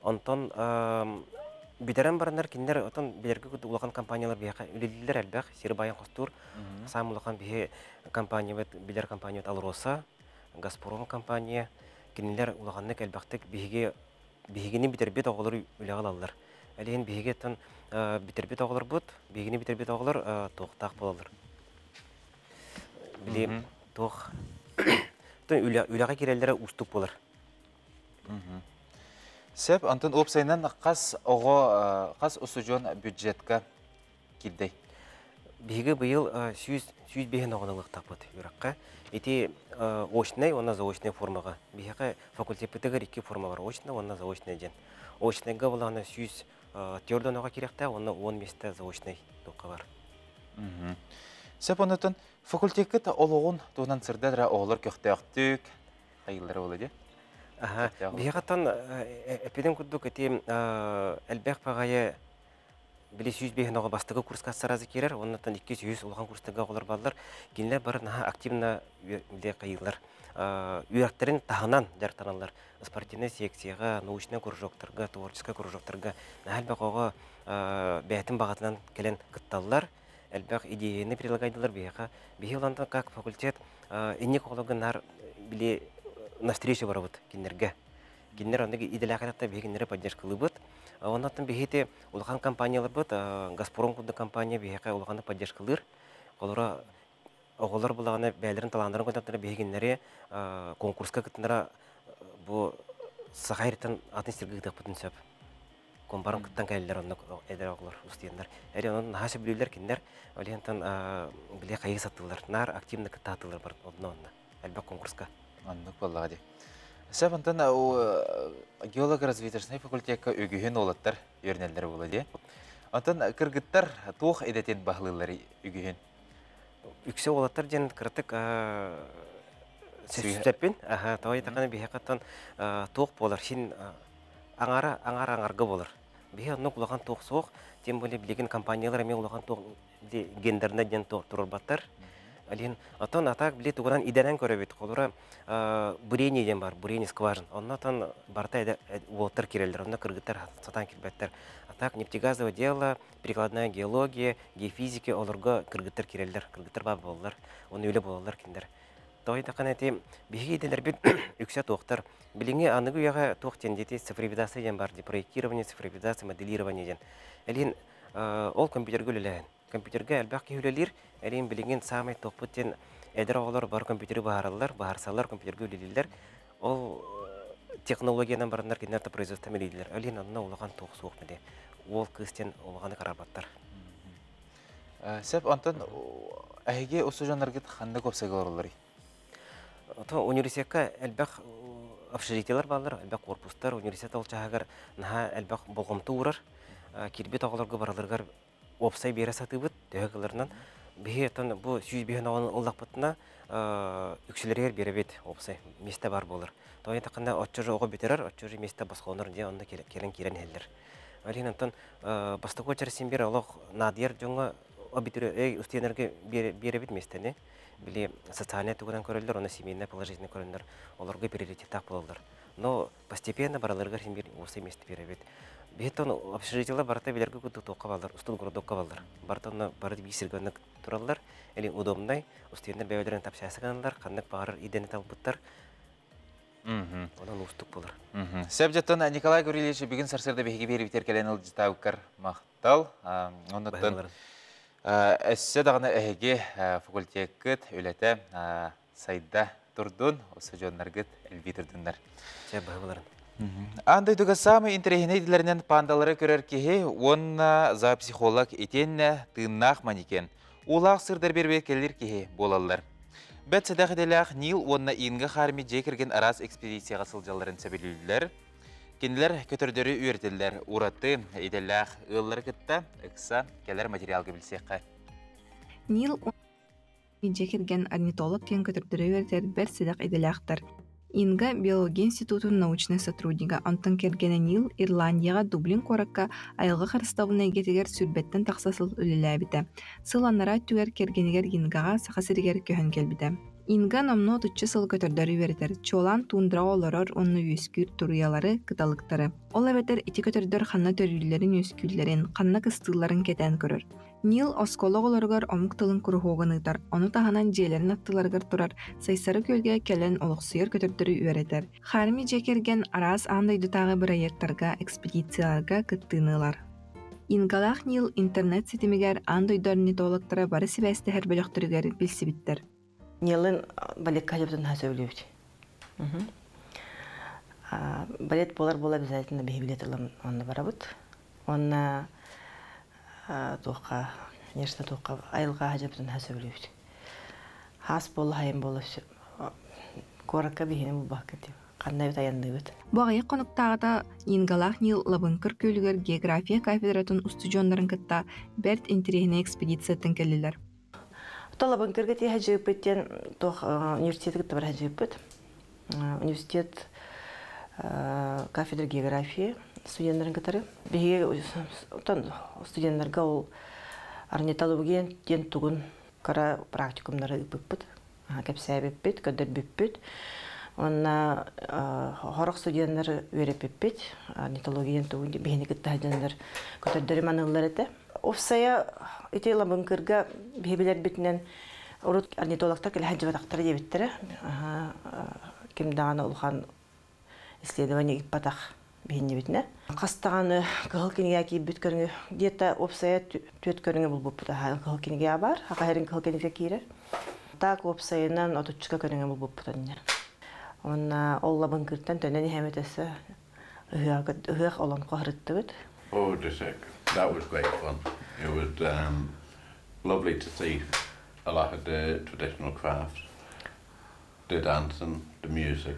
онтан Бидерен барандар киндер отон билерге улахан компаниялар бияка үлелилер әлбәк Сирбайын қостур. Сам улахан бие компания бит билер компания Алроса, Газпром компания киндер улаханны әлбәктек бигене битербет оғлар үләгә алалар. Әлен биге тон битербет оғлар бут, бигене битербет оғлар тоқтақ болалар. Билем тоқ тон үләгә кирәләре уступ булар. Сәп, антын опсайнан қас ұсы жон бюджетка келдей? биһиге быйыл сүүс бehen оҕонылык таппыт юракка. Ити очный, онна заочный формага. Биһиге факультетпетегер 2 форма бар. Очный, онна заочный ден. Очныйга буланы сүүс теорияга керекте, онна 10 месте заочный тоққа бар. Сәп онытын факультетке олығын туынан сырдадыра оғылар көқтеяқтық қайылдары олы де? Биғаттан әпеден күрдік әтем әлбәқ бағайы біле 100 бейін оға бастығы курсқа саразы керер, оннан 200 олған курстыға оғылар балдар, кенлер бары активна қайылдар. Үйрәктерін тағынан жартаналар. Спортивный секцияға, научный кружоктарға, творческий кружоктарға, әлбәқ оға бәйтін бағатынан келен қытталылар. Әлбәқ идеяны прилагайдылар бейха. Бейхиланда как факультет инек оғылығынар біле на встречу барабыт кеннерге. Кеннер ондығы иделәқатта бейхеннері поддержкалы бұд. Оннаттан бейхете улған компаниялар бұд, Газпром күнді компания бейхеқа улғаны поддержкалыр. Қолыра оғылар бұлағаны бәлерін таландырын көтаттары бейхеннері конкурсқа күттіндері бұл сағайрытын атын стергі ғыдық бұтын сөп. Компарам кыттан кәлілер онны әдер оғылар ұстияндар. Әрі оның нағашы білілер кендер олиянтан біле қайғы саттылар. Нар активны кытта атылар бар онны. Әлбәк конкурска. Аннық болаға де. Сәп онтан геолог развитырсынай факультетка өгіген олаттар өрнелдер болы де. Онтан кіргіттар туық әдетен бағылылары өгіген. Үксе олаттар ден кірттік сәппен. Тауай тақаны бейхаттан туық болар. Шин аңарға болар. Бейі онны құлаған туық соқ, тем более білеген компаниялар әме ұлаған туық гендеріне ден тұрыр баттар. Алин атан атак биле туган иденен көрөбөт. Колура бурение ден бар, бурение скважин. Оннан барта волтер кирелдер, онна кыргыттар сатан кирбеттер. Атак нефтегазовое дело, прикладная геология, геофизика олорго кыргыттар кирелдер, кыргыттар бабы боллар. Оны үле боллар киндер. Той такан эти биги делер бит үксә тоқтар. Билинге аныгы яга тоқ тендети цифровизация ден бар, проектирование, цифровизация, моделирование ден. Алин ол компьютерге үлелән. Компьютерге әлбәқ кеүлелер, әлем білінген самай тоқпыттен әдір оғылар бар компьютері бағаралар, бағарсалар компьютерге үлелелер. Ол технологиядан барындар кенерді производство мелейділер. Әлен анына олаған тоқ соқ мәде. Ол күстен олғаны қарабаттар. Сәп, антон, әйге осы жанларға қанды көпсәгілер олары? Университетка әлбәқ общежитиялар балар, әлбәқ корпустар, университет ол чағығар әлбәқ болғымты ұрар, кербет оғыларға бараларғар опсай бере сатыбыт дөгөлөрүнөн бейтон бу 100 бehen оллак бутна үксөлөр беребет опсай месте бар болор. Той такында отчор ого битерер, отчор месте басконор де онда келен хеллер. Алинантон бастыгы черсин бер олог надир жонго абитуриент устенерге беребет местени. Биле социальный туган көрөлдөр, оны семейный положительный көрөлдөр, олорго приоритет так болдур. Но постепенно бараларга син бер опсай месте беребет. Бетон общежитиялар барта билерге күтү тоққа балдар, устул городокка балдар. Бартонна барды бисиргенник тураллар, элин удобный, устендер бәйләрен тапшасыганлар, каннык багыр идене талбыттар. Онан устук булар. Сәбҗәттән Николай Гурилевич бүген сарсырда беге берип теркәлән ул җитаукар мактал. Оннан әссе дагына әге факультеттәк өләтә сайда турдун, осы жоннаргыт элбитердиннәр. Сәбәбләрен. Андай дуга самый интересный дилернен пандалары көрер кеhe, онна за психолог етенне тыннақ маникен. Улақ сырдар бербе келер кеhe болалар. Бәт сәдәқеделәқ Нил онна ингі қарми жекерген арас экспедицияға сылжаларын сәбелілілер. Кенілер көтірдері үйертілер, ураты еделәқ ұллар күтті, ұқса келер материалғы білсеққа. Нил жекерген орнитолог кен көтірдері үйертер бәт сәдәқ еделәқтар. Инга биология институтун научный сотрудника Антон Кергене Нил Ирландияга Дублин коракка айылга карыстабына кетигер сүрбеттен таксасыл үлеләбите. Сыланнара түгер Кергенегер Ингага сахасыригер көһөн келбите. Инга номно 3 сыл көтөрдөр үйретер. Чолан тундра олорор онны үскүр туруялары кыталыктары. Ол эбетер ити көтөрдөр ханна төрүллерин үскүллерин, ханна кыстыларын кетен көрөр. Нил оскологолоргар омук тылын курухоғыныйтар, оны таханан жиелерин аттыларгар турар, сайсары көлге келен олықсыйыр көтөрдөрү үйретер. Харми жекерген арас андайды тағы проекттарга, экспедицияларга кыттыынылар. Ингалах Нил интернет сетимигер андайды орнитологтара бары сибәсті хәр бөлөктөрүгер билсибиттер. Нилын балет калептен сөйлөбүт. Балет болар обязательно бейбилетылын онны барабыт. Онна тоққа нешта тоққа айылға хажабытын сөйлейді. Хас болы, хайын болы, коракка бейінім бұл бақы деп. Қандай бет аянды бет. Бұғайық қонықтағыда Ингалақ Нил Лабынкыр көлігер география кафедратын устудионларын кітта бәрт интерегіне экспедицияттың келілер. Бұта Лабынкырға те хажып беттен университеті кітті бір хажып бет. Университет кафедра география студентларын кітары. Беге студентларға ол орнитология ден тұғын қара практикумдары үпіп бет. Кәпсәй беппет, көдір беппет. Онна хорық студенттер өреп беппет. Орнитологиян туғын бейіні кітті хажандар көтердері манылар еті. Офсая ете Лабынкырға бейбелер бетінен орут орнитологтар кәлі хажабатақтары дебеттері. Кем дағаны ұлған исследование иппатақ бейіне бетіне. Қастағаны қығыл кенеге әкей бет көріңі. Где-то офсая төт көріңі бұл бұппыда. Қығыл кенеге бар, қағайрын қығыл кенеге кейрер. Так опсайынан отучка көріңі бұл бұппыдан. Онна ол Лабынкыртан төнен хәметесі ұғық олон қағырытты бет. Oh, that was great fun. It was lovely to see a lot of the traditional crafts, the dancing, the music,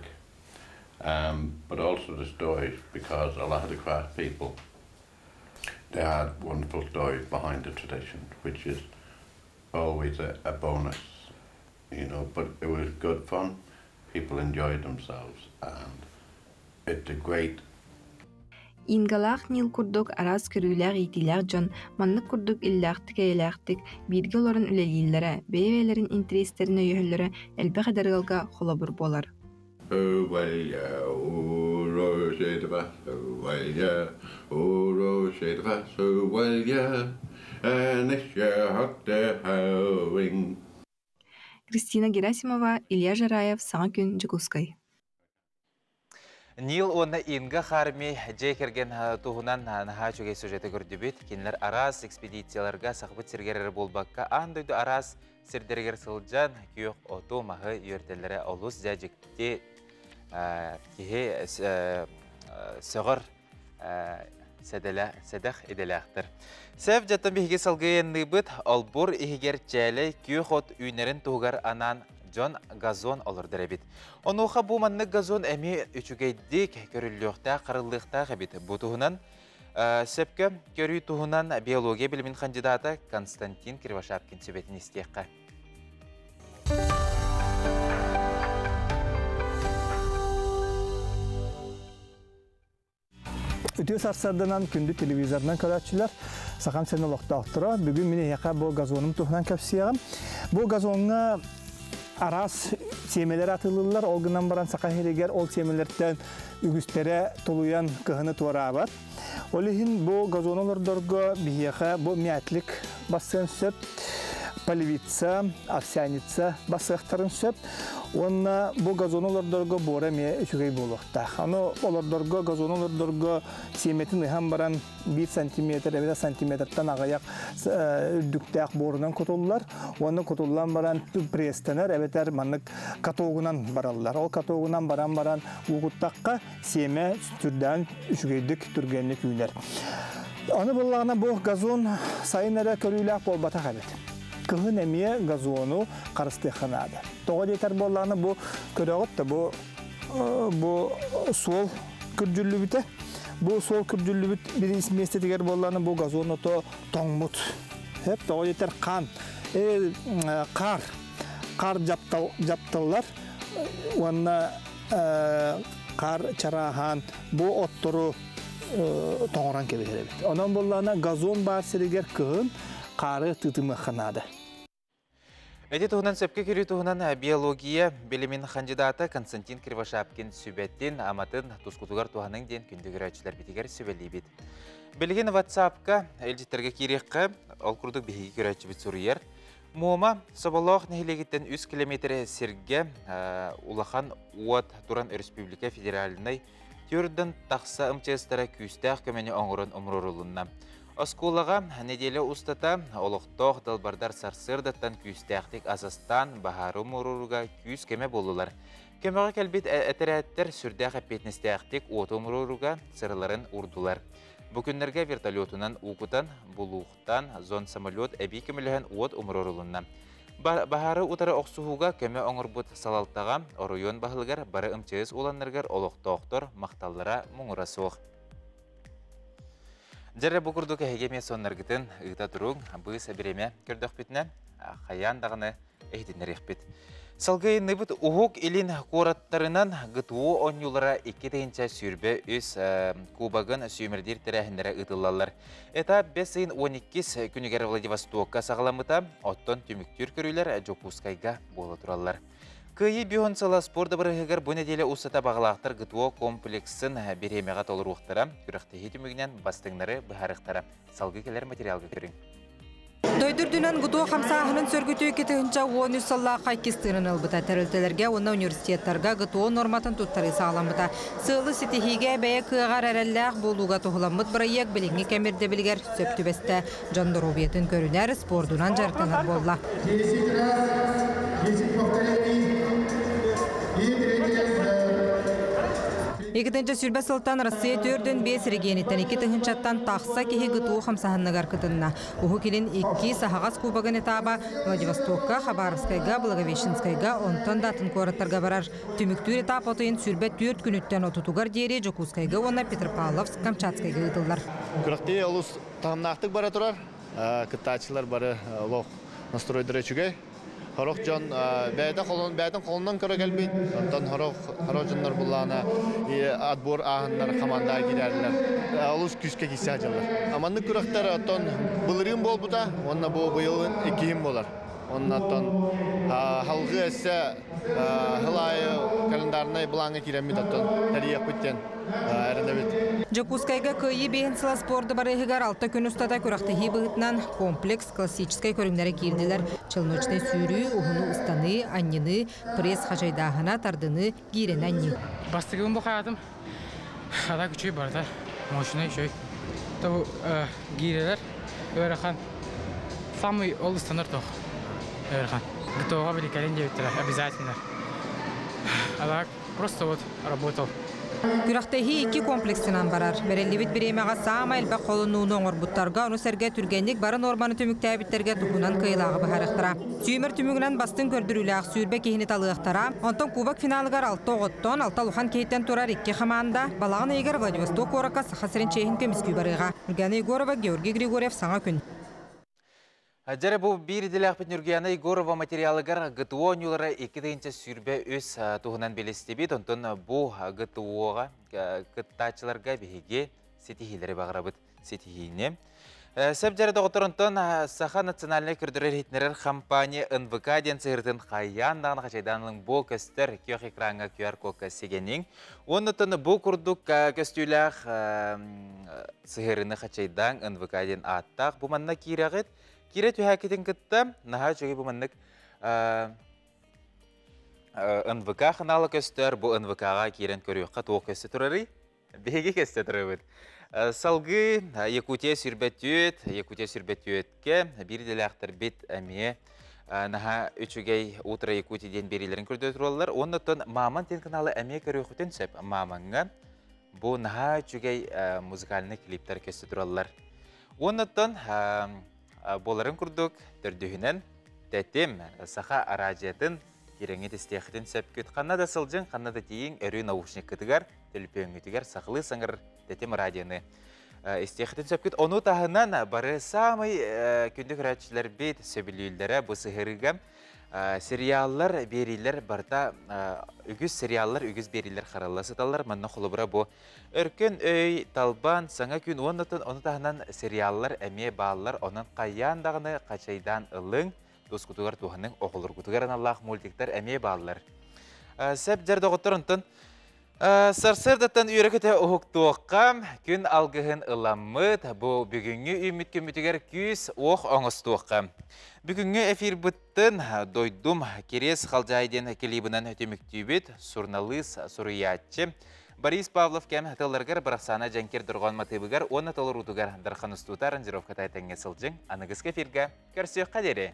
but also the stories, because a lot of the craft people, they had wonderful stories behind the tradition, which is always a bonus, you know, but it was good fun. People enjoyed themselves, and it's a great. Ингалақ Нил күрдік арас көрілер етілер жон, манны күрдік илләқтік әйләқтік, бірге оларын үлелейлері, бейвелерін интерестеріне үйілері әлбі қадарғалға қолабыр болар. Кристина Герасимова, Илья Жараев, Саңа күн, Жукускай. Нил оны инга харми жекерген туғынан наға чөгей сюжеті көрдібет. Кенлер арас экспедицияларға сақбыт сергерері болбаққа андойды арас сірдергер сылжан күйіқ оту мағы үйертелері олыс жәжікте кеге сөғыр сәдәқ еделәқтір. Сәв жаттан бейге салғайынны бұд, албұр егер чәлі күйіқ от үйнерін туғар анан Джон газон олар дәрәбет. Онуға бұл манны газон әме үчігейдік көріліқта, қарылықта ғабет. Бұл тұғынан сөпкі көрі тұғынан биология білімін кандидаты Константин Кривошапкин сөбетін істеққа. Үтіс арсардынан күнді телевизорынан көрәтшілер саған сені лоқтақтыра. Бүгін мені яқа бұл газоным тұғынан көпсияғым. Бұл газонға арас семелер атылылар, олғынан баран сақахерегер ол семелерден үгістері тұлуян кығыны туарабат. Олығын бұл газонолардарға бейеға бұл мәтлік басын сөп, поливица, овсяница басықтарын сөп. Онна бұл газонолардарға бора ме үшігей болуқта. Аны олардарға газонолардарға семетін ұйхан баран 1 сантиметр, 1 сантиметртан ағаяқ үддіктәк борынан көтолылар. Оны көтолылан баран престенер, әбетер манық катоғынан баралылар. Ол катоғынан баран ұғыттаққа семе түрден үшігейдік түргенлік үйлер. Аны болағына бұл газон сайын әрі көрілік болбата қабет. Кығын әмие газону қарысты қанады. Тоға дейтер болағына бұл көріғытты, бұл сол күрджүлі біті. Бұл сол күрджүлі біт бір есместі дегер болағына бұл газону тоңмұт. Тоға дейтер қан, қар жаптылар. Онына қар чарахан, бұл оттыру тоңыран кебекер. Онан болағына газон бар сірегер кығын қары тұтымы қанады. Әте тұғынан сөпке көрі тұғынан биология білімін кандидаты Константин Кривошапкин сөбеттен аматын тұскутуғар туғаның ден күнді көрәтшілер бітігер сөбелей бет. Білген WhatsApp-қа әлжеттерге керекқі ол күрдік бейгі көрәтші бет сұрыер. Мұма соболақ нәхілегеттен 100 километрі серге улахан уат Туран Республика Федералінай түрдің тақса МЧС-тара күстәқ көмені оңырын ұмырырылынна. Осколаға неделі ұстата олықтоқ далбардар сарсырдаттан күстәқтік Азастан бағару мұруруға күз кеме болулар. Кемеға кәлбет әтірәттер сүрдәқ әпетністәқтік оты мұруруға сырыларын ұрдулар. Бүкінлерге вертолетунан уқутан, бұлуқтан, зон самолет әбей кемеліген уот умрорулунна. Бахары утары оқсуғуға көмі оңыр бұд салалтаға, оройон бағылғар бары ымчыз оланларғар олық-тоқтор мақталлара мұңыра соқ. Жәрі бұқырдық әйгеме сонларғытын ұйта тұруң бұғыс әбіреме көрдіқ бітіне қаяндағыны әйдінерек біт. Салғай ныбыт ұғық елін қораттарынан ғытуы оңюлара 2-тейінчә сүрбе өз кубағын сүймердер тәрәхіндері ұтылалар. Эта 5-12 күнігер Владивостокқа сағаламыта, оттон түміктер көрілер Жокускайға болы тұралар. Күйі бүйонсала спорда бірігігер бұл неделе ұсыта бағылақтар ғытуы комплексін беремеға толыр уқтара, күріқтегі түмігінен бастыңлары бұхарықтара. Салғы келер материалға көрің. Дойдырдынан ғытуы қамсағының сөргітігі кетігінші 13 салла қайкестігінің ұлбыта тәрілтелерге, онна университеттарға ғытуы норматын тұттары сағаламыта. Сылы сетихиге бәйі күйіғар әрәлләқ болуға тұғыламыд бірайек біліңі кәмерді білгер сөпті бәсті. Жандар обиетін көрінер спордунан жарықтанар болла. Екітінші сүрбе сылтан Россия төрден 5 регионеттен 2 тығыншаттан тақса кеге ғытуы қамсағынығар күтінна. Ұғы келін 2 сахағас кубағын етаба Владивостокқа, Хабаровскайға, Благовещенскайға, онтан датын қораттарға барар. Түміктүр етап отайын сүрбе 4 күніттен отутуғар дейірі Жокускайға, оны Петропавловск, Камчатскайға ұтылдар. Күріқте олыс тағымнақтық бара тұрар, кыттачылар бары лоқ настройдыры чүгей. Хорох жон бәйді қолынан көрі кәлбейд. Онтан хорох жонлар бұллағына адбор ағынлар қаманда керәрілер. Олыс күске кесе ажалар. Аманны күріқтер оттан бұлырын бол бұта, онна бұл бұйылын 2 болар. Оннаттан халғы әсі ғылайы календарнай бұлаңы керемет оттан тәрияқ бүттен әрінді бет. Жокускайға көйі бейінсіла спорды барығығар 6 күн ұстада көріқтігі бұғытынан комплекс классическай көріңдері келділер. Чылночный сүйрі, ұғыны ұстаны, аннины, пресс қажайдағына тардыны кейрен анны. Бастығым бұл қайатым, ада күчей барда, мощный шөй. Табу кейрелер, өріқан, самый ол ұстаныр тоқ. Өріқан. Готовға білікерін деуттілер, обязательно. Ада просто вот работал. Күрақтайы 2 комплексінан барар. Бәрелебет біремеға сама әлбәқ қолынуыны оңыр бұттарға, оны сәрге түргенлік барын орманы түмікті әбіттерге тұқынан қиылағы бұхарықтыра. Сүймір түмігінен бастың көрдіріліғ сүйірбе кейіні талығықтыра. Онтан кубак финалығар 6 оғыттон, 6 лухан кейттен тұрар 2 қаманда. Балағын егер Владивосток ораққа сақасырын чейін көміскүй барыға. Үргені Егорова, Георгий Григорьев, саңа күн. Жәрі бұл бірділі ақпет Нүргияна Егорова материалығар ГТО нюлары 2-тейінчі сүрбе өз тұғынан белестебет. Онтын бұл ГТОға, күттачыларға бейге сетихилері бағырабыд сетихиіне. Сәп жәрі доғытыр онтын Саха национальный күрдірер хитнерер компания НВК ден сығыртын қаяндағын қачайданының бұл көстер кеқ экранға QR кодқа сегенің. Онытын бұл күрдік көстіләқ сығырыны қачайдан НВК ден аттақ. Бұл манна кейрағыд. Кире түйәкетін күтті, наға жөге бұмыннық НВК қыналы көстер, бұл НВК-ға керен көріуққа тоқ көсті тұрары, бейге көсті тұры Салғы Якутия сүрбәтүйетке бірділі ақтыр бет әме наға үчігей ұтыра Якутиден берілерін көрді тұралылар. Оннықтан маман тен қыналы әме көріуқытын сөп маманға бұл наға үчігей музыкалыны клиптер көсті тұралылар. Оннықтан боларын күрдік түрдігінен тәтем саха аражетін кереңет істеқетін сөпкет. Қаннада сылжын, қаннада дейін өрі наушник күтігер, төліпең үтігер сақылы саңыр тәтем радионы істеқетін сөпкет. Оны тағынан бары самый күндік радиолар бет сөбілілдері бұл сығырыға сериаллар берилер барда үгіз сериаллар үгіз берилер қараласыталар. Манна құлыбыра бұл өркін өй, талбан, саңа күн оны тағынан сериаллар әме бағалар оның қаяндағыны қачайдан ылың дос күтігер туғының оғылыр күтігерін Аллах мультиктер әме бағалар. Сәп жәрді ғыттыр ұнтын Сарсырдаттан үйрекеті ұғықтуыққам күн алғығын ыламыд бұл бүгінгі үміт көмітігер күз оқ оңыстуыққам. Бүгінгі эфир бұттын дойдум керес қалжайден келебінен өтеміктүйбет сурналыс суруятчы. Борис Павлов кәм тылыргар бірақсана жәнкер дұрған матыбығар, оны тылыр ұтығар дырқан ұстутар жировка тайтанге сылжың. Анығыз кефирға көрсек қадері.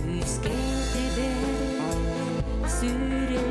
Küskentebe süre